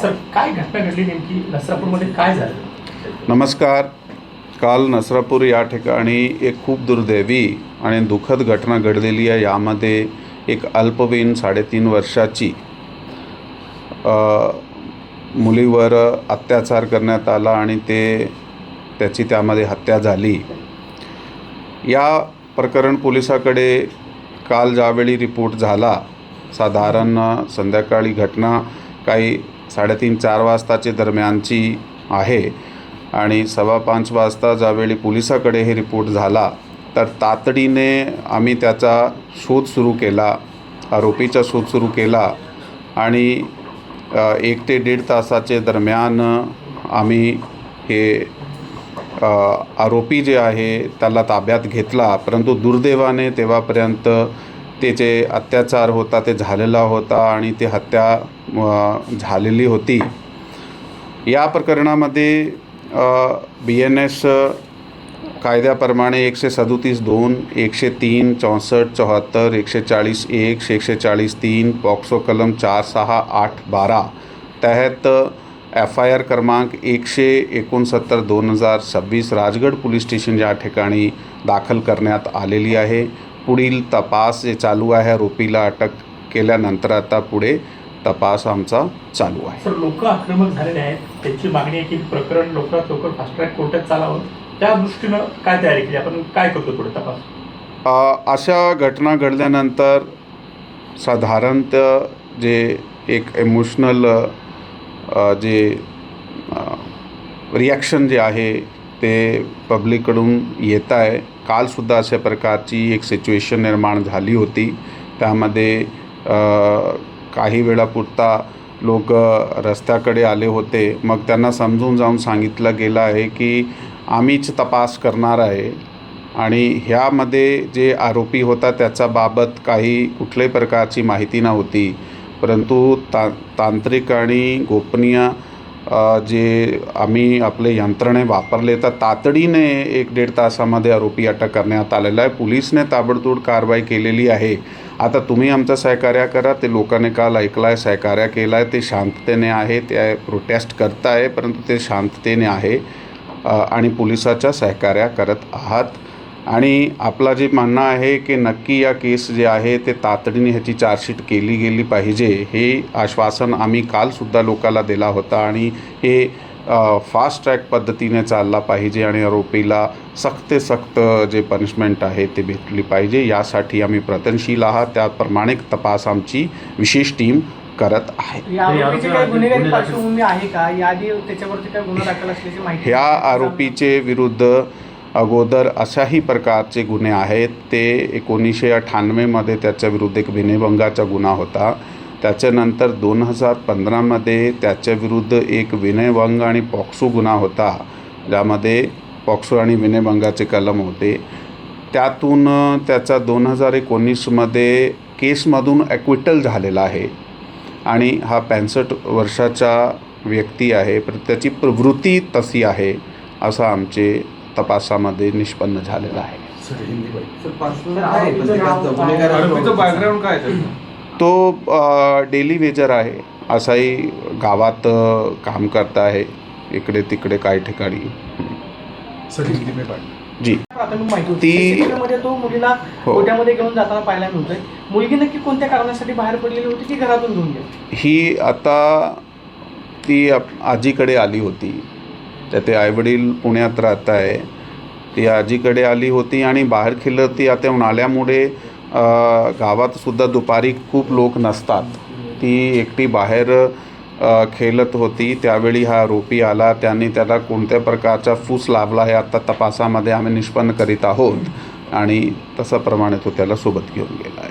Sir काय घटना घडली नेमकी नसरापूरमध्ये काय झालं? नमस्कार. काल नसरापूर या ठिकाणी एक खूप दुर्दैवी आणि दुःखद घटना घडलेली आहे. यामध्ये एक अल्पवयीन 3.5 वर्षाची मुलीवर अत्याचार करण्यात आला आणि त्याची त्यामध्ये हत्या झाली. या प्रकरण पोलिसाकडे काल ज्यावेळी रिपोर्ट झाला, साधारण संध्याकाळी घटना काही 3:30-4 वाजताच्या दरम्यानची आहे आणि 4:15 वाजता ज्यावेळी पोलिसाकडे हे रिपोर्ट झाला तर तातडीने आम्ही त्याचा शोध सुरू केला, आरोपीचा शोध सुरू केला आणि 1 ते 1.5 तासाचे दरम्यान आम्ही हे आरोपी जे आहे त्याला ताब्यात घेतला. परंतु दुर्दैवाने तेव्हापर्यंत ते जे अत्याचार होता ते झालेला होता आणि ते हत्या झालेली होती. या प्रकरणामध्ये BNS कायद्याप्रमाणे 137(2), 103, 64, 74, 140(1), 140(3), पॉक्सो कलम 4, 6, 8, 12 तहत FIR क्रमांक 169/2026 राजगड पोलीस स्टेशन या ठिकाणी दाखल करण्यात आलेली आहे. पुढील तपास जे चालू आहे, आरोपीला अटक केल्यानंतर आता पुढे तपास आमचा चालू आहे. सर लोक आक्रमक झालेले आहेत, त्यांची मागणी आहे की प्रकरण लवकरात लवकर फास्ट ट्रॅक कोर्टात चालावं. त्या दृष्टीनं काय तयारी केली आपण, काय करतो पुढे तपास? अशा घटना घडल्यानंतर साधारणतः जे एक इमोशनल जे रिॲक्शन जे आहे ते पब्लिककडून येत आहे. कालसुद्धा अशा प्रकारची एक सिच्युएशन निर्माण झाली होती. त्यामध्ये काही वेळापुरता लोक रस्त्याकडे आले होते. मग त्यांना समजून जाऊन सांगितलं गेलं आहे की आम्हीच तपास करणार आहे आणि ह्यामध्ये जे आरोपी होता त्याच्याबाबत काही कुठल्याही प्रकारची माहिती नव्हती. परंतु तांत्रिक आणि गोपनीय जे आम्ही आपले यंत्रणे वापरले तर तातडीने 1-1.5 तासामध्ये आरोपी अटक करण्यात आलेला आहे. पोलिसने ताबडतोब कारवाई केलेली आहे. आता तुम्ही आमचं सहकार्य करा. ते लोकांनी काल ऐकलं आहे, सहकार्य केलं आहे, ते शांततेने आहे, ते प्रोटेस्ट करत आहे, परंतु ते शांततेने आहे आणि पोलिसाच्या सहकार्य करत आहात. आणि आपला जे म्हणणं आहे की नक्की या केस जे आहे ते तातडीने ह्याची चार्जशीट केली गेली पाहिजे, हे आश्वासन आम्ही कालसुद्धा लोकांना दिला होता आणि हे फास्ट ट्रॅक पद्धतीने चालला पाहिजे आणि आरोपीला सक्त जे पनिशमेंट आहे ते भेटली पाहिजे. यासाठी आम्ही प्रयत्नशील आहात. त्याप्रमाणे तपास आमची विशेष टीम करत आहे. ह्या आरोपीचे विरुद्ध अगोदर अशाही प्रकारचे गुन्हे आहेत. ते 1998मध्ये त्याच्याविरुद्ध एक विनयभंगाचा गुन्हा होता. त्याच्यानंतर 2015मध्ये त्याच्याविरुद्ध एक विनयभंग आणि पॉक्सो गुन्हा होता, ज्यामध्ये पॉक्सो आणि विनयभंगाचे कलम होते. त्यातून त्याचा 2019मध्ये केसमधून ॲक्विटल झालेला आहे आणि हा 65 वर्षाचा व्यक्ती आहे, पण त्याची प्रवृत्ती तशी आहे असं आमचे तपासामध्ये निष्पन्न झालेलं आहे. तो डेली वेजर आहे, असाही गावात काम करत आहे, इकडे तिकडे काही ठिकाणी. जी ती तो मुलीला गोट्यामध्ये घेऊन जाताना पाहायला मिळतोय. मुलगी नक्की कोणत्या कारणासाठी बाहेर पडलेली होती की घरातून घेऊन गेली? ही आता ती आजीकडे आली होती. त्याचे आईवडील पुण्यात राहत आहे. ती आजीकडे आली होती आणि बाहेर खेळत होती. आता उन्हाळ्यामुळे गावातसुद्धा दुपारी खूप लोक नसतात. ती एकटी बाहेर खेळत होती. त्यावेळी हा आरोपी आला. त्याने त्याला कोणत्या प्रकारचा फूस लाभला आहे आता तपासामध्ये आम्ही निष्पन्न करीत आहोत आणि तशाप्रमाणे तो त्याला सोबत घेऊन गेला आहे.